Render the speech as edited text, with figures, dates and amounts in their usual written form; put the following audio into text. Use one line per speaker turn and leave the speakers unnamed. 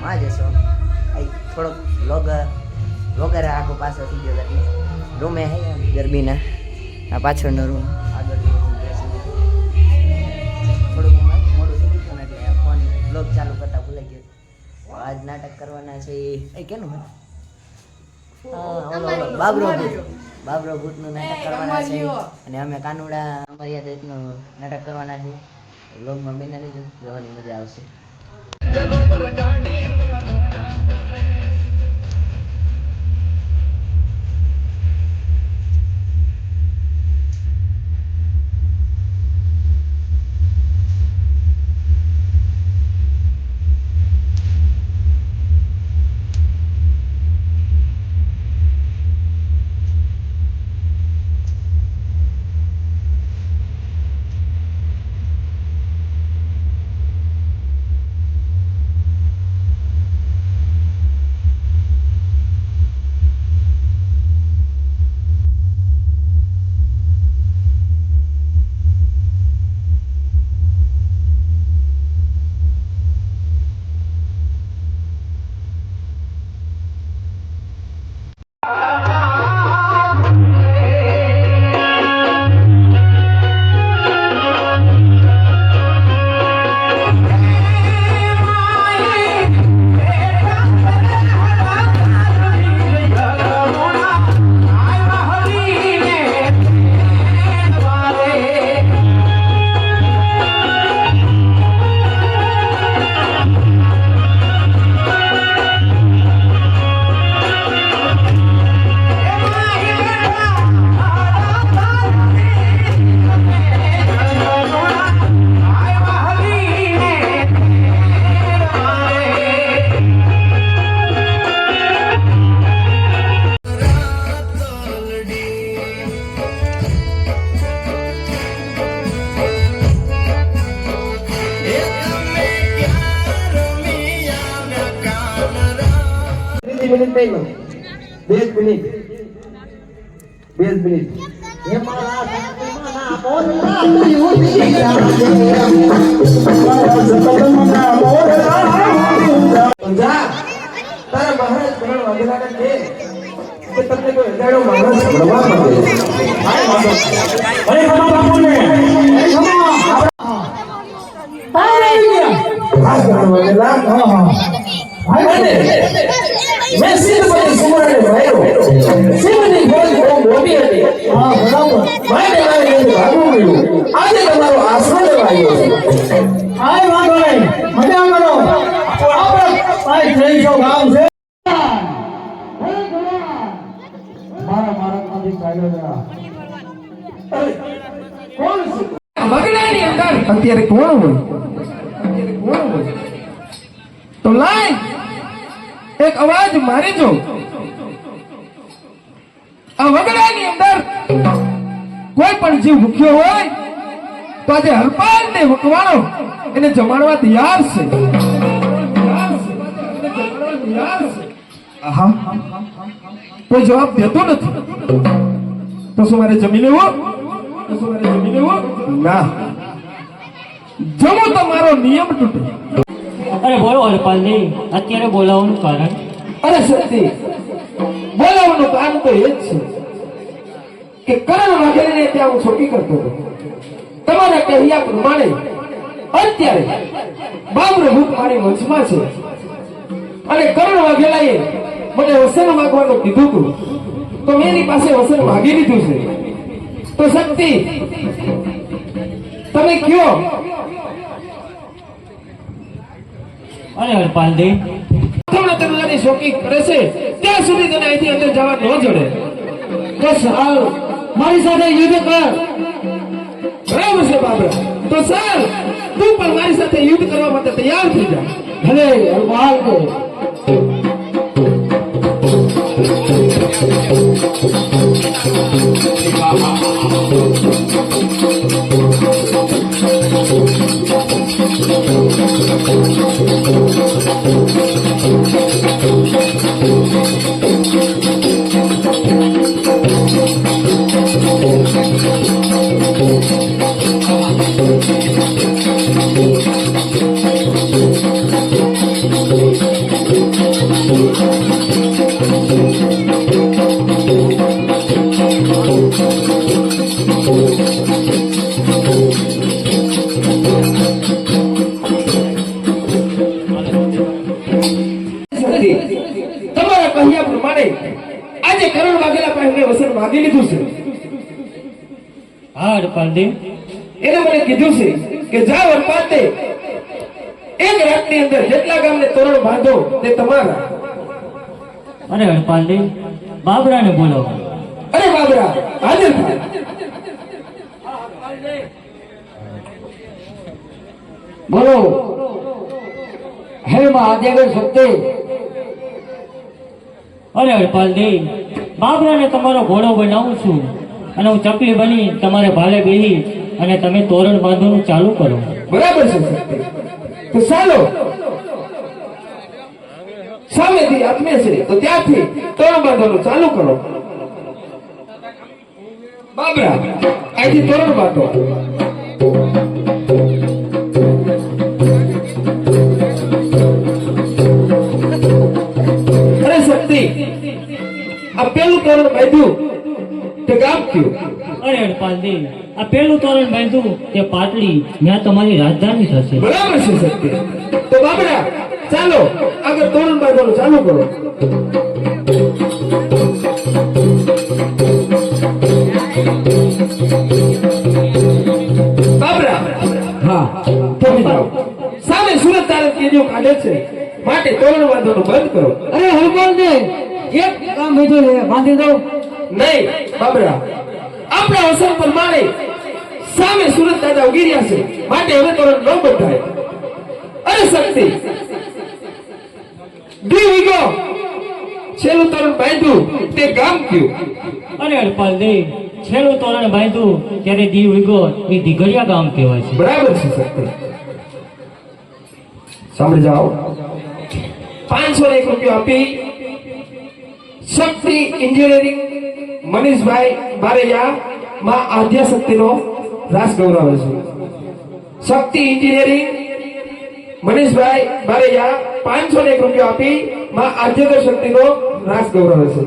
માં જશો થોડોક લોગર આખો પાછો થઈ ગયો એટલે રૂમે હે ગરબીના આ પાછળનો રૂમ આગળ થોડુંક મોડું થઈ ગયું ને એટલે ફોન બ્લોગ ચાલુ કરતા ભૂલાઈ ગયો. આજ નાટક કરવાના છે એ કેનું બાબરો ભૂતનું નાટક કરવાના છે અને અમે કાનુડા અમારી રીતનું નાટક કરવાના છે. બ્લોગમાં બને રહેજો, જોવાની મજા આવશે.
અત્યારે કોણ હોય તો લાય એક અવાજ મારી જો. આ વગડાની અંદર કોઈ પણ જીવ ભૂખ્યો હોય તો આજે હરપાલ ને વકવાણો એને જમાડવા તૈયાર છે. કોઈ જવાબ દેતો નથી તો શું મારે જમી લેવું? ના, જમો તો મારો નિયમ તૂટે.
અરે બોલો હરપાલજી, અત્યારે બોલાવવાનું કારણ?
અરે સત્ય, બોલાવવાનું કારણ તો એ જ છે કે કરણ વગેરેને ત્યાં હું છોકી કરતો હતો. તમારા કહ્યા પ્રમાણે અત્યારે બાબરો ભૂત મારી વંશમાં છે અને કરણ વાઘેલાએ મને વસન માંગવાનું કીધું હતું તો મેં એની પાસે વસન માંગી લીધું છે. તો શક્તિ તમે કયો?
અરે હરપાલજી,
તને શોકી કરે છે ત્યાં સુધી તને અહીંથી અંદર જવા ન જડે. તો સાલ મારી સાથે યુદ્ધ કર. બરાબર છે બાબરા? તો સાલ તું પણ મારી સાથે યુદ્ધ કરવા માટે તૈયાર થઈ જા. ભલે હરપાલ को કીધું છે?
હા હરપાલજી.
એને મને કીધું છે કે જાઓ અને પાતે એક રાતની અંદર જેટલા ગામને તોરણ બાંધો તે તમારા.
અરે હરપાલજી, બાબરાને બોલાવો.
અરે બાબરા, હાજર થાય.
બોલો હે મહાદેવ સત્ય.
અરે હરપાલજી, બાબરાને તમારો ઘોડો બનાવું છું અને હું ચકલી બની તમારે ભાલે બેહી અને તમે તોરણ બાંધવાનું ચાલુ કરો.
બરાબર છે સત્ય. તો ચાલો સામેથી આત્મે છે તો ત્યાંથી તોરણ બાંધવાનું ચાલુ કરો. બાબરા, અહીંથી તોરણ બાંધો. અરે શક્તિ, આ પેલું તોરણ બાંધ્યું તે ગામ કયું?
અરે હરપાલજી, આ પેલું તોરણ બાંધ્યું તે પાટલી, ત્યાં તમારી રાજધાની થશે.
બરાબર છે શક્તિ. તો બાબરા, ચાલો આગળ તોરણ બાંધવાનું ચાલુ કરો. બાબરા,
હા
તમે જાઓ. સામે સુરત તારક કેજો કાઢે છે, માટે તોરણ બાંધવાનું બંધ કરો.
અરે હરપાલજી, એક કામ બીજું છે, બાંધી દઉં.
નહીં બાબરા, આપણા અવસર પર મારે સામે સુરત દાદા ઉગી રહ્યા છે, માટે હવે તોરણ ન બંધાય. અરે શક્તિ, દી વીગો છેલ્લું તોરણ બાંધ્યું તે ગામ કયું?
અરે હરપાલજી, છેલ્લું તોરણ બાંધ્યું ત્યારે દીવ વીગો એ દીઘડિયા ગામ કહેવાય છે.
બરાબર છે શક્તિ. સાંભળી જાઓ. 501 રૂપિયા આપી શક્તિ એન્જિનિયરિંગ મનીષભાઈ બારૈયા માં આદ્યા શક્તિનો રાસ ગૌરવે છે. શક્તિ એન્જિનિયરિંગ મનીષભાઈ બારૈયા 501 રૂપિયા આપી માં આદ્ય શક્તિનો રાસ ગૌરવે છે.